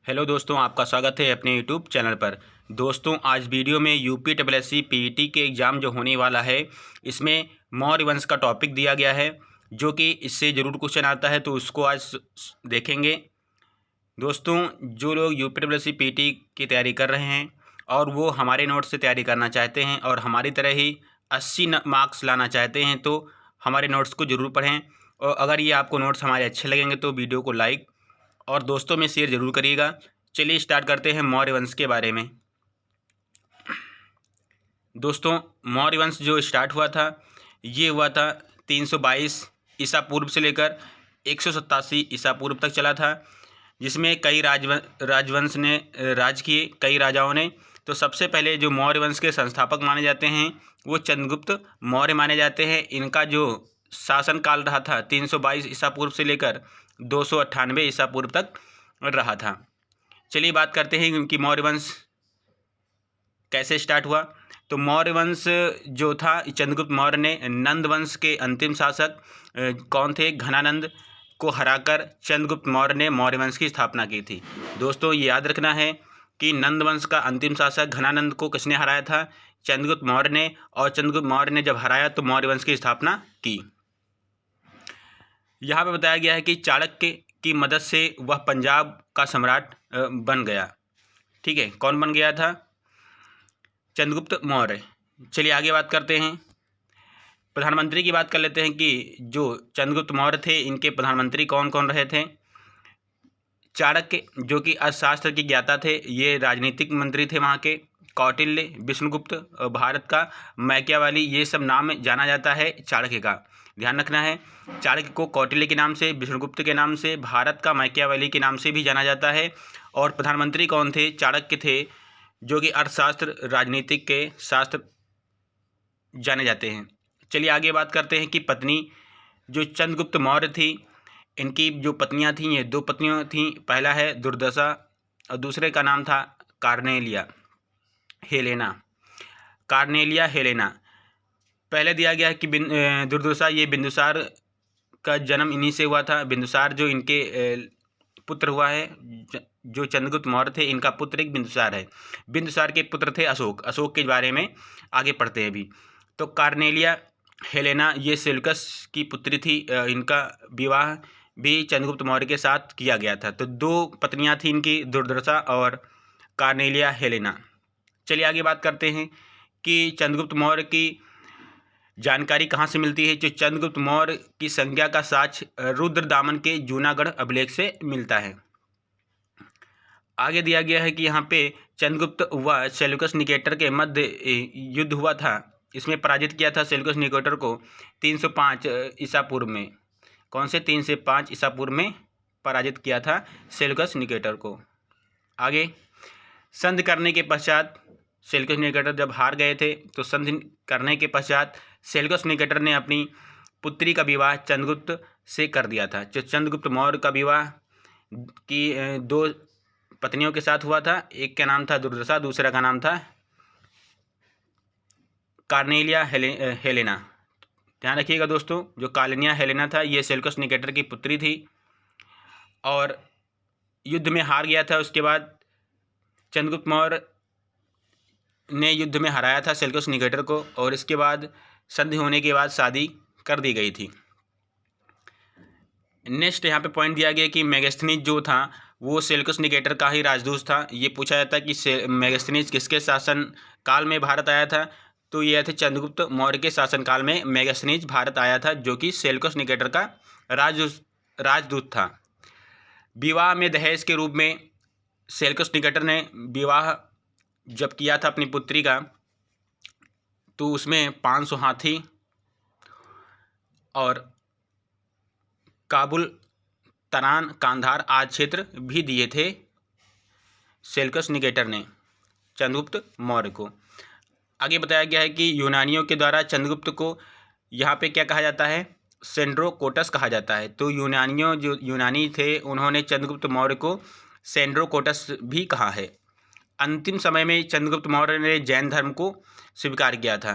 Hello दोस्तों, आपका स्वागत है अपने यूट्यूब चैनल पर। दोस्तों, आज वीडियो में यूपीएससी पीईटी के एग्ज़ाम जो होने वाला है, इसमें मौर्य वंश का टॉपिक दिया गया है, जो कि इससे ज़रूर क्वेश्चन आता है, तो उसको आज देखेंगे। दोस्तों, जो लोग यूपीएससी पीईटी की तैयारी कर रहे हैं और वो हमारे नोट से तैयारी करना चाहते हैं और हमारी तरह ही 80 मार्क्स लाना चाहते हैं, तो हमारे नोट्स को ज़रूर पढ़ें। और अगर ये आपको नोट्स हमारे अच्छे लगेंगे तो वीडियो को लाइक और दोस्तों में शेयर ज़रूर करिएगा। चलिए स्टार्ट करते हैं मौर्य वंश के बारे में। दोस्तों, मौर्य वंश जो स्टार्ट हुआ था, ये हुआ था 322 ईसा पूर्व से लेकर 187 ईसा पूर्व तक चला था, जिसमें कई राजवंश ने राज किए, कई राजाओं ने। तो सबसे पहले जो मौर्य वंश के संस्थापक माने जाते हैं वो चंद्रगुप्त मौर्य माने जाते हैं। इनका जो शासनकाल रहा था 322 ईसा पूर्व से लेकर 298 ईसा पूर्व तक रहा था। चलिए बात करते हैं इनकी मौर्य वंश कैसे स्टार्ट हुआ। तो मौर्य वंश जो था, चंद्रगुप्त मौर्य ने नंद वंश के अंतिम शासक कौन थे, घनानंद को हराकर चंद्रगुप्त मौर्य ने मौर्य वंश की स्थापना की थी। दोस्तों, ये याद रखना है कि नंद वंश का अंतिम शासक घनानंद को किसने हराया था, चंद्रगुप्त मौर्य ने। और चंद्रगुप्त मौर्य ने जब हराया तो मौर्य वंश की स्थापना की। यहाँ पे बताया गया है कि चाणक्य की मदद से वह पंजाब का सम्राट बन गया। ठीक है, कौन बन गया था, चंद्रगुप्त मौर्य। चलिए आगे बात करते हैं। प्रधानमंत्री की बात कर लेते हैं कि जो चंद्रगुप्त मौर्य थे, इनके प्रधानमंत्री कौन कौन रहे थे। चाणक्य, जो कि अर्थशास्त्र के ज्ञाता थे, ये राजनीतिक मंत्री थे वहाँ के। कौटिल्य, विष्णुगुप्त, भारत का मैकियावाली, ये सब नाम जाना जाता है चाणक्य का। ध्यान रखना है, चाणक्य को कौटिल्य के नाम से, विष्णुगुप्त के नाम से, भारत का मैकियावाली के नाम से भी जाना जाता है। और प्रधानमंत्री कौन थे, चाणक्य थे, जो कि अर्थशास्त्र, राजनीतिक के शास्त्र जाने जाते हैं। चलिए आगे बात करते हैं कि पत्नी जो चंद्रगुप्त मौर्य थी, इनकी जो पत्नियां थीं, ये दो पत्नियां थीं। पहला है दुर्दशा और दूसरे का नाम था कार्नेलिया हेलेना। Cornelia Helena. पहले दिया गया है कि दुर्दशा, ये बिंदुसार का जन्म इन्हीं से हुआ था। बिंदुसार जो इनके पुत्र हुआ है, जो चंद्रगुप्त मौर्य थे, इनका पुत्र एक बिंदुसार है। बिंदुसार के पुत्र थे अशोक। अशोक के बारे में आगे पढ़ते हैं अभी। तो कार्नेलिया हेलेना ये सेल्यूकस की पुत्री थी। इनका विवाह भी चंद्रगुप्त मौर्य के साथ किया गया था। तो दो पत्नियां थी इनकी, दुर्दशा और कार्नेलिया हेलेना। चलिए आगे बात करते हैं कि चंद्रगुप्त मौर्य की जानकारी कहाँ से मिलती है। जो चंद्रगुप्त मौर्य की संज्ञा का साक्ष्य रुद्रदामन के जूनागढ़ अभिलेख से मिलता है। आगे दिया गया है कि यहाँ पे चंद्रगुप्त व सेल्यूकस निकेटर के मध्य युद्ध हुआ था। इसमें पराजित किया था सेल्यूकस निकेटर को 305 ईसा पूर्व में। कौन से 3 से 5 ईसा पूर्व में पराजित किया था सेल्यूकस निकेटर को। आगे संधि करने के पश्चात सेल्यूकस निकेटर जब हार गए थे, तो संधि करने के पश्चात सेल्यूकस निकेटर ने अपनी पुत्री का विवाह चंद्रगुप्त से कर दिया था। जो चंद्रगुप्त मौर्य का विवाह की दो पत्नियों के साथ हुआ था। एक का नाम था दुर्दशा, दूसरा का नाम था कार्नेलिया हेलेना। ध्यान रखिएगा दोस्तों, जो कार्नेलिया हेलेना था, ये सेल्यूकस निकेटर की पुत्री थी और युद्ध में हार गया था। उसके बाद चंद्रगुप्त मौर्य ने युद्ध में हराया था सेल्यूकस निकेटर को, और इसके बाद संधि होने के बाद शादी कर दी गई थी। नेक्स्ट यहाँ पे पॉइंट दिया गया कि मेगास्थनीज जो था वो सेल्यूकस निकेटर का ही राजदूत था। ये पूछा जाता है कि मेगास्थनीज किसके शासन काल में भारत आया था। तो ये थे चंद्रगुप्त मौर्य के शासनकाल में मेगास्थनीज भारत आया था, जो कि सेल्यूकस निकेटर का राजदूत था। विवाह में दहेज के रूप में सेल्यूकस निकेटर ने विवाह जब किया था अपनी पुत्री का, तो उसमें 500 हाथी और काबुल, तरान, कांधार आदि क्षेत्र भी दिए थे सेल्यूकस निकेटर ने चंद्रगुप्त मौर्य को। आगे बताया गया है कि यूनानियों के द्वारा चंद्रगुप्त को यहाँ पे क्या कहा जाता है, सेंड्रोकोटस कहा जाता है। तो जो यूनानी थे, उन्होंने चंद्रगुप्त मौर्य को सेंड्रोकोटस भी कहा है। अंतिम समय में चंद्रगुप्त मौर्य ने जैन धर्म को स्वीकार किया था।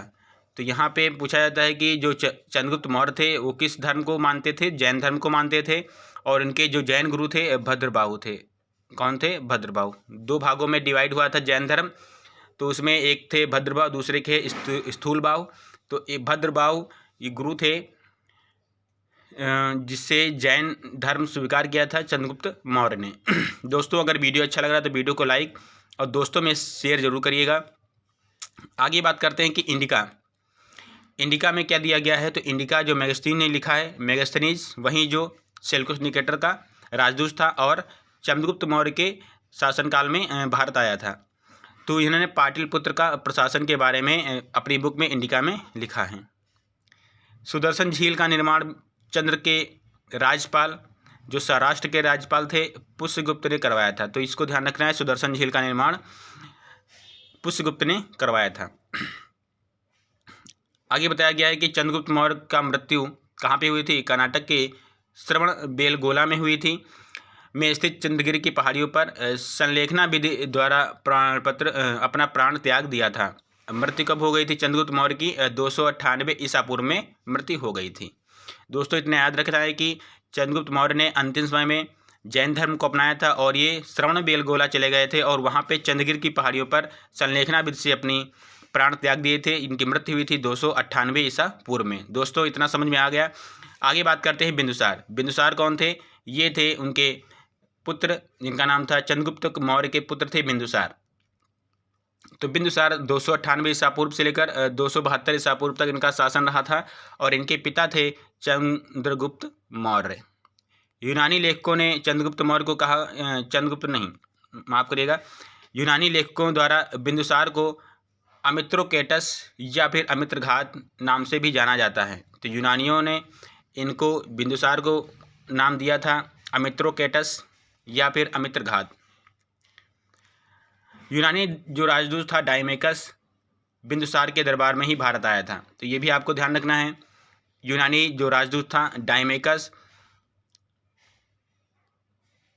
तो यहाँ पे पूछा जाता है कि जो चंद्रगुप्त मौर्य थे वो किस धर्म को मानते थे, जैन धर्म को मानते थे। और इनके जो जैन गुरु थे भद्रबाहु थे। कौन थे? भद्रभाव। 2 भागों में डिवाइड हुआ था जैन धर्म, तो उसमें एक थे भद्रभाव, दूसरे थे स्थूलभाव। तो ये भद्रभाव ये गुरु थे जिससे जैन धर्म स्वीकार किया था चंद्रगुप्त मौर्य ने। दोस्तों अगर वीडियो अच्छा लग रहा है तो वीडियो को लाइक और दोस्तों में शेयर जरूर करिएगा। आगे बात करते हैं कि इंडिका में क्या दिया गया है। तो इंडिका जो मेगास्थनीज ने लिखा है, मेगास्थनीज वहीं जो सेल्यूकस निकेटर का राजदूत था और चंद्रगुप्त मौर्य के शासनकाल में भारत आया था। तो इन्होंने पाटलिपुत्र का प्रशासन के बारे में अपनी बुक में इंडिका में लिखा है। सुदर्शन झील का निर्माण चंद्र के राज्यपाल जो सौराष्ट्र के राज्यपाल थे पुष्यगुप्त ने करवाया था। तो इसको ध्यान रखना है, सुदर्शन झील का निर्माण पुष्यगुप्त ने करवाया था। आगे बताया गया है कि चंद्रगुप्त मौर्य का मृत्यु कहाँ पे हुई थी? कर्नाटक के श्रवणबेलगोला में हुई थी में स्थित चंद्रगिरी की पहाड़ियों पर संलेखना विधि द्वारा अपना प्राण त्याग दिया था। मृत्यु कब हो गई थी? चंद्रगुप्त मौर्य की 298 ईसा पूर्व में मृत्यु हो गई थी। दोस्तों इतना याद रखना है कि चंद्रगुप्त मौर्य ने अंतिम समय में जैन धर्म को अपनाया था और ये श्रवणबेलगोला चले गए थे और वहाँ पे चंद्रगिरी की पहाड़ियों पर संलेखना विधि से अपनी प्राण त्याग दिए थे। इनकी मृत्यु हुई थी 298 ईसा पूर्व में। दोस्तों इतना समझ में आ गया। आगे बात करते हैं बिंदुसार। बिंदुसार कौन थे? ये थे उनके पुत्र जिनका नाम था चंद्रगुप्त मौर्य के पुत्र थे बिंदुसार। तो बिंदुसार 298 ईसा पूर्व से लेकर 272 ईसा पूर्व तक इनका शासन रहा था और इनके पिता थे चंद्रगुप्त मौर्य। यूनानी लेखकों ने चंद्रगुप्त मौर्य को कहा चंद्रगुप्त नहीं, माफ करिएगा, यूनानी लेखकों द्वारा बिंदुसार को अमित्रोकेटस या फिर अमित्रघात नाम से भी जाना जाता है। तो यूनानियों ने इनको बिंदुसार को नाम दिया था अमित्रोकेटस या फिर अमित्रघात। यूनानी जो राजदूत था डायमेकस बिंदुसार के दरबार में ही भारत आया था। तो ये भी आपको ध्यान रखना है। यूनानी जो राजदूत था डायमेकस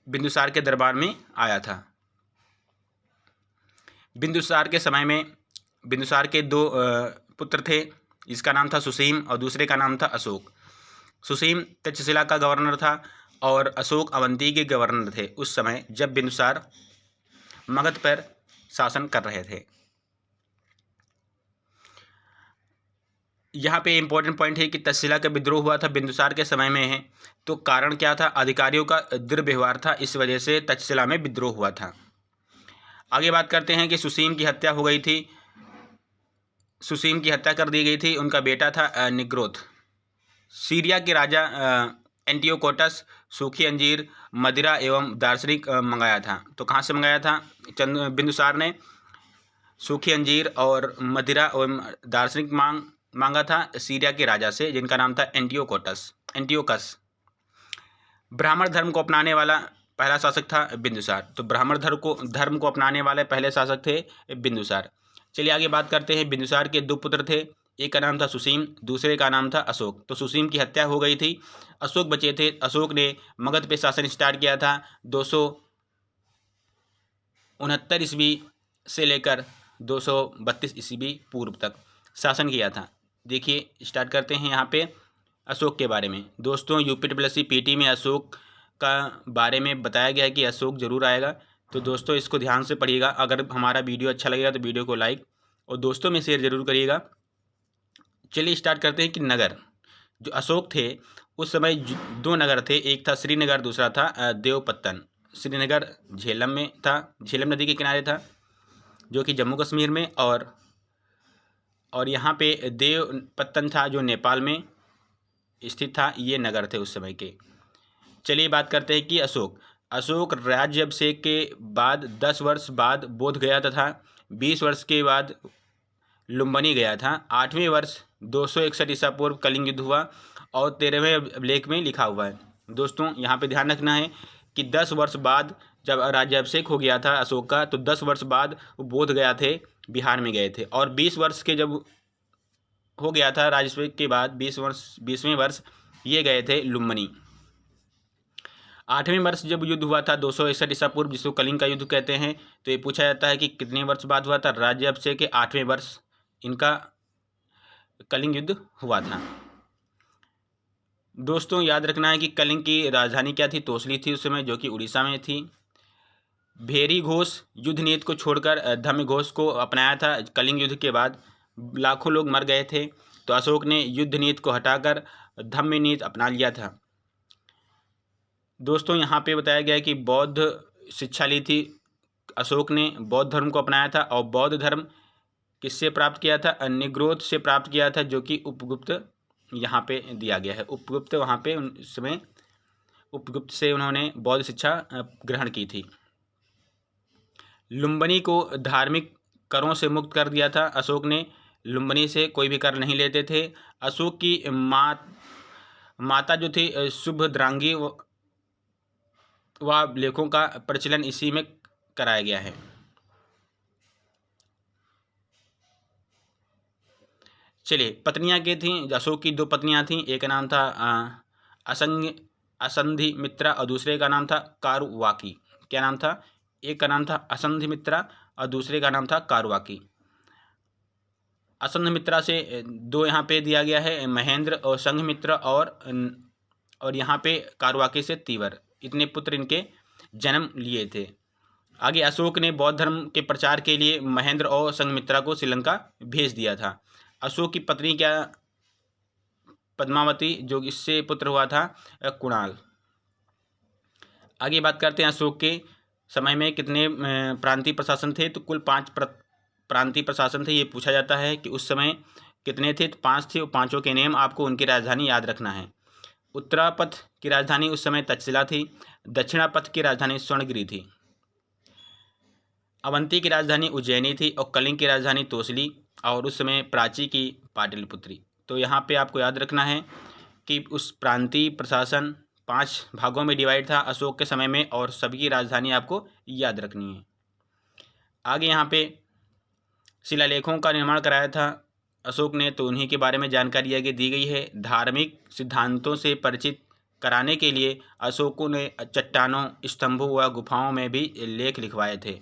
बिंदुसार के दरबार में आया था। बिंदुसार के समय में बिंदुसार के 2 पुत्र थे, इसका नाम था सुसीम और दूसरे का नाम था अशोक। सुसीम तक्षशिला का गवर्नर था और अशोक अवंती के गवर्नर थे उस समय जब बिंदुसार मगध पर शासन कर रहे थे। यहाँ पे इम्पोर्टेंट पॉइंट है कि तक्षशिला का विद्रोह हुआ था बिंदुसार के समय में है। तो कारण क्या था? अधिकारियों का दुर्व्यवहार था, इस वजह से तक्षशिला में विद्रोह हुआ था। आगे बात करते हैं कि सुसीम की हत्या हो गई थी। सुसीम की हत्या कर दी गई थी। उनका बेटा था निग्रोथ। सीरिया के राजा एंटियोकोटस सूखी अंजीर, मदिरा एवं दार्शनिक मंगाया था। तो कहाँ से मंगाया था? बिंदुसार ने सूखी अंजीर और मदिरा एवं दार्शनिक मांगा था सीरिया के राजा से जिनका नाम था एंटियोकस। ब्राह्मण धर्म को अपनाने वाला पहला शासक था बिंदुसार। तो ब्राह्मण धर्म को अपनाने वाले पहले शासक थे बिंदुसार। चलिए आगे बात करते हैं। बिंदुसार के 2 पुत्र थे, एक का नाम था सुसीम, दूसरे का नाम था अशोक। तो सुसीम की हत्या हो गई थी, अशोक बचे थे। अशोक ने मगध पे शासन स्टार्ट किया था 269 ईस्वी से लेकर 232 ईस्वी पूर्व तक शासन किया था। देखिए स्टार्ट करते हैं यहाँ पे अशोक के बारे में। दोस्तों UPSC PT में अशोक का बारे में बताया गया है कि अशोक जरूर आएगा। तो दोस्तों इसको ध्यान से पढ़िएगा। अगर हमारा वीडियो अच्छा लगेगा तो वीडियो को लाइक और दोस्तों में शेयर जरूर करिएगा। चलिए स्टार्ट करते हैं कि नगर जो अशोक थे उस समय 2 नगर थे, एक था श्रीनगर, दूसरा था देवपत्तन। श्रीनगर झेलम में था, झेलम नदी के किनारे था जो कि जम्मू कश्मीर में, और यहाँ पे देवपत्तन था जो नेपाल में स्थित था। ये नगर थे उस समय के। चलिए बात करते हैं कि अशोक राज्याभिषेक के बाद 10 वर्ष बाद बोध गया तथा 20 वर्ष के बाद लुम्बिनी गया था। 8वें वर्ष 261 ईसा पूर्व कलिंग युद्ध हुआ और 13वें लेख में लिखा हुआ है। दोस्तों यहाँ पे ध्यान रखना है कि 10 वर्ष बाद जब राज्याभिषेक हो गया था अशोक का, तो 10 वर्ष बाद वो बोध गया थे, बिहार में गए थे। और 20 वर्ष के जब हो गया था राज्याभिषेक के बाद 20वें वर्ष ये गए थे लुम्बिनी। 8वें वर्ष जब युद्ध हुआ था 261 ईसा पूर्व, जिसको कलिंग का युद्ध कहते हैं। तो ये पूछा जाता है कि कितने वर्ष बाद हुआ था? राज्याभिषेक के 8वें वर्ष इनका कलिंग युद्ध हुआ था। दोस्तों याद रखना है कि कलिंग की राजधानी क्या थी? तोसली थी उस समय, जो कि उड़ीसा में थी। भेरी घोष युद्ध नीति को छोड़कर धम्म घोष को अपनाया था। कलिंग युद्ध के बाद लाखों लोग मर गए थे, तो अशोक ने युद्ध नीति को हटाकर धम्म नीति अपना लिया था। दोस्तों यहाँ पे बताया गया है कि बौद्ध शिक्षा ली थी, अशोक ने बौद्ध धर्म को अपनाया था, और बौद्ध धर्म किससे प्राप्त किया था? निग्रोध से प्राप्त किया था, जो कि उपगुप्त यहाँ पे दिया गया है। उपगुप्त वहाँ पे उस समय उपगुप्त से उन्होंने बौद्ध शिक्षा ग्रहण की थी। लुम्बिनी को धार्मिक करों से मुक्त कर दिया था अशोक ने। लुम्बिनी से कोई भी कर नहीं लेते थे। अशोक की माता जो थी सुभद्रांगी व लेखों का प्रचलन इसी में कराया गया है। चलिए, पत्नियां क्या थीं? अशोक की 2 पत्नियां थीं, एक का नाम था असंधिमित्रा और दूसरे का नाम था कारुवाकी। क्या नाम था? एक का नाम था असंधिमित्रा और दूसरे का नाम था कारुवाकी। असंधिमित्रा से 2 यहाँ पे दिया गया है, महेंद्र और संघमित्र, और यहाँ पे कारुवाकी से तीवर। इतने पुत्र इनके जन्म लिए थे। आगे अशोक ने बौद्ध धर्म के प्रचार के लिए महेंद्र और संघमित्रा को श्रीलंका भेज दिया था। अशोक की पत्नी क्या? पद्मावती, जो इससे पुत्र हुआ था कुणाल। आगे बात करते हैं अशोक के समय में कितने प्रांतीय प्रशासन थे? तो कुल 5 प्रांतीय प्रशासन थे। ये पूछा जाता है कि उस समय कितने थे? तो 5 थे, और 5 के नेम आपको उनकी राजधानी याद रखना है। उत्तरापथ की राजधानी उस समय तक्षशिला थी। दक्षिणापथ की राजधानी स्वर्णगिरी थी। अवंती की राजधानी उज्जैनी थी, और कलिंग की राजधानी तोसली, और उस समय प्राची की पाटलिपुत्री। तो यहाँ पे आपको याद रखना है कि उस प्रांतीय प्रशासन 5 भागों में डिवाइड था अशोक के समय में, और सभी की राजधानी आपको याद रखनी है। आगे यहाँ पे शिलालेखों का निर्माण कराया था अशोक ने, तो उन्हीं के बारे में जानकारी आगे दी गई है। धार्मिक सिद्धांतों से परिचित कराने के लिए अशोक ने चट्टानों, स्तंभों व गुफाओं में भी लेख लिखवाए थे।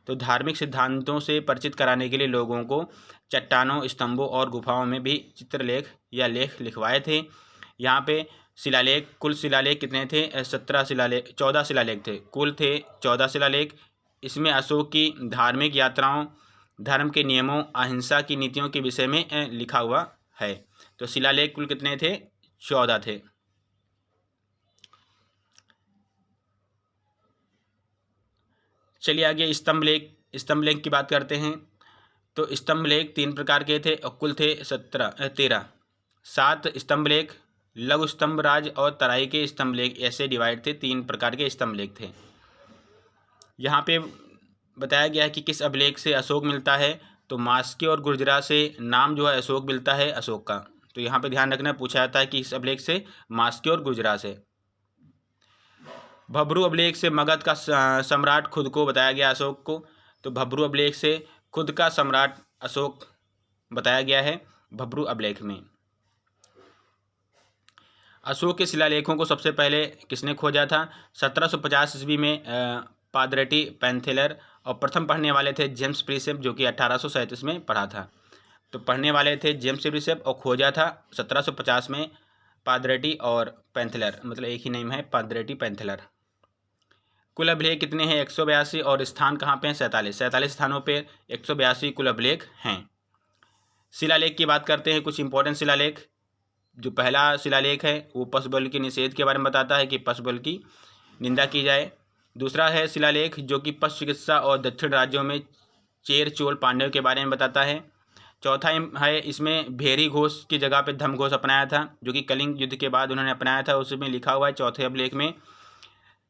तो धार्मिक सिद्धांतों से परिचित कराने के लिए लोगों को चट्टानों, स्तंभों और गुफाओं में भी चित्रलेख या लेख लिखवाए थे। यहाँ पे शिलालेख, कुल शिलालेख कितने थे? 14 शिलालेख थे। कुल थे 14 शिलालेख। इसमें अशोक की धार्मिक यात्राओं, धर्म के नियमों, अहिंसा की नीतियों के विषय में लिखा हुआ है। तो शिलालेख कुल कितने थे? 14 थे। चलिए आगे स्तंभ लेख की बात करते हैं। तो स्तंभ लेख 3 प्रकार के थे, और कुल थे 13। 7 स्तंभ लेख, लघु स्तंभ राज और तराई के स्तंभ लेख, ऐसे डिवाइड थे। 3 प्रकार के स्तंभ लेख थे। यहाँ पे बताया गया है कि किस अभिलेख से अशोक मिलता है। तो मास्के और गुर्जरा से नाम जो है अशोक मिलता है अशोक का। तो यहाँ पे ध्यान रखना, पूछा जाता है कि इस अभिलेख से मास्के और गुर्जरा से। भब्रू अभिलेख से मगध का सम्राट खुद को बताया गया अशोक को। तो भब्रू अभिलेख से खुद का सम्राट अशोक बताया गया है भब्रू अभिलेख में। अशोक के शिलालेखों को सबसे पहले किसने खोजा था? 1750 ईस्वी में पादरेटी पैंथेलर, और प्रथम पढ़ने वाले थे जेम्स प्रिसेप, जो कि 1837 में पढ़ा था। तो पढ़ने वाले थे जेम्स प्रिसेप, और खोजा था 1750 में पादरेटी और पैंथेलर, मतलब एक ही नेम है, पादरेटी पैंथेलर। कुल अभिलेख कितने हैं? 182, और स्थान कहाँ पे हैं? 47 स्थानों पे 182 कुल अभिलेख हैं। शिलालेख की बात करते हैं, कुछ इंपॉर्टेंट शिलालेख। जो पहला शिलालेख है वो पशुबल के निषेध के बारे में बताता है कि पशुबल की निंदा की जाए। दूसरा है शिलालेख जो कि पशु चिकित्सा और दक्षिण राज्यों में चेर चोल पांड्यों के बारे में बताता है। चौथा है इसमें भेरी घोष की जगह पे धम्म घोष अपनाया था, जो कि कलिंग युद्ध के बाद उन्होंने अपनाया था, उसमें लिखा हुआ है चौथे अभिलेख में।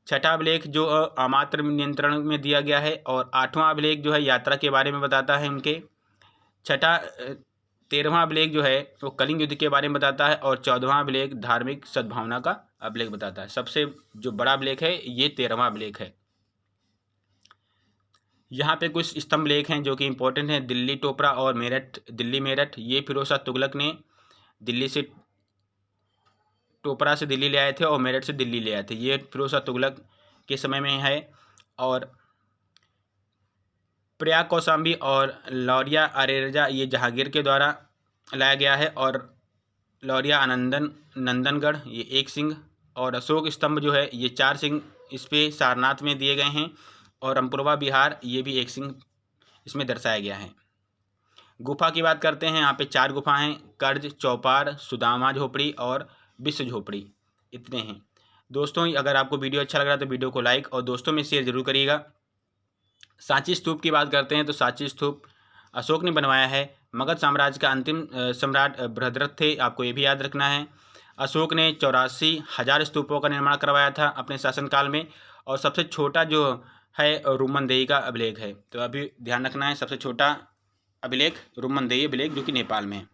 छठा अभिलेख जो अमात्र नियंत्रण में दिया गया है, और 8वां अभिलेख जो है यात्रा के बारे में बताता है उनके। 13वां अभिलेख जो है वो कलिंग युद्ध के बारे में बताता है, और 14वां अभिलेख धार्मिक सद्भावना का अभिलेख बताता है। सबसे जो बड़ा अभिलेख है ये 13वां अभिलेख है। यहाँ पे कुछ स्तंभ लेख हैं जो कि इंपॉर्टेंट हैं। दिल्ली टोपरा और मेरठ, दिल्ली मेरठ, ये फिरोज शाह तुगलक ने दिल्ली से टोपरा से दिल्ली ले आए थे और मेरठ से दिल्ली ले आए थे। ये फिरोज शाह तुगलक के समय में है। और प्रयाग कौशाम्बी और लौरिया अरेरजा ये जहांगीर के द्वारा लाया गया है, और लौरिया नंदनगढ़ ये 1 सिंह, और अशोक स्तंभ जो है ये 4 सिंह इस पे सारनाथ में दिए गए हैं। और अमपुरवा बिहार, ये भी एक सिंह इसमें दर्शाया गया है। गुफा की बात करते हैं, यहाँ पे 4 गुफा हैं, कर्ज, चौपार, सुदामा झोपड़ी और विश्व झोपड़ी, इतने हैं। दोस्तों अगर आपको वीडियो अच्छा लग रहा है तो वीडियो को लाइक और दोस्तों में शेयर जरूर करिएगा। सांची स्तूप की बात करते हैं तो सांची स्तूप अशोक ने बनवाया है। मगध साम्राज्य का अंतिम सम्राट बृहद्रथ थे, आपको ये भी याद रखना है। अशोक ने 84,000 स्तूपों का निर्माण करवाया था अपने शासनकाल में, और सबसे छोटा जो है रुमनदेही का अभिलेख है, तो अभी ध्यान रखना है, सबसे छोटा अभिलेख रुमनदेही अभिलेख जो कि नेपाल में है।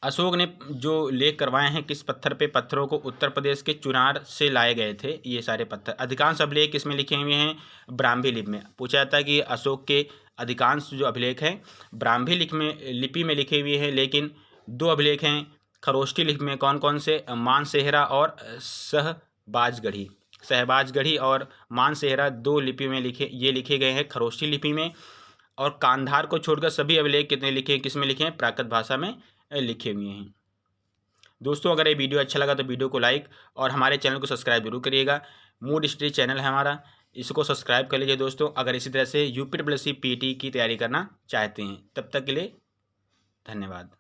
अशोक ने जो लेख करवाए हैं किस पत्थर पे, पत्थरों को उत्तर प्रदेश के चुनार से लाए गए थे ये सारे पत्थर। अधिकांश अभिलेख किसमें लिखे हुए हैं, ब्राह्मी लिपि में। पूछा जाता है कि अशोक के अधिकांश जो अभिलेख हैं ब्राह्मी लिपि में लिखे हुए हैं, लेकिन 2 अभिलेख हैं खरोष्ठी लिपि में। कौन कौन से, मानसेहरा और सहबाजगढ़ी और मानसेहरा 2 लिपि में लिखे गए हैं खरोष्ठी लिपि में। और कांधार को छोड़कर सभी अभिलेख कितने लिखे हैं, किसमें लिखे हैं, प्राकृत भाषा में लिखे हुए हैं। दोस्तों अगर ये वीडियो अच्छा लगा तो वीडियो को लाइक और हमारे चैनल को सब्सक्राइब जरूर करिएगा। मूड हिस्ट्री चैनल है हमारा, इसको सब्सक्राइब कर लीजिए दोस्तों, अगर इसी तरह से UPSC PTE की तैयारी करना चाहते हैं। तब तक के लिए धन्यवाद।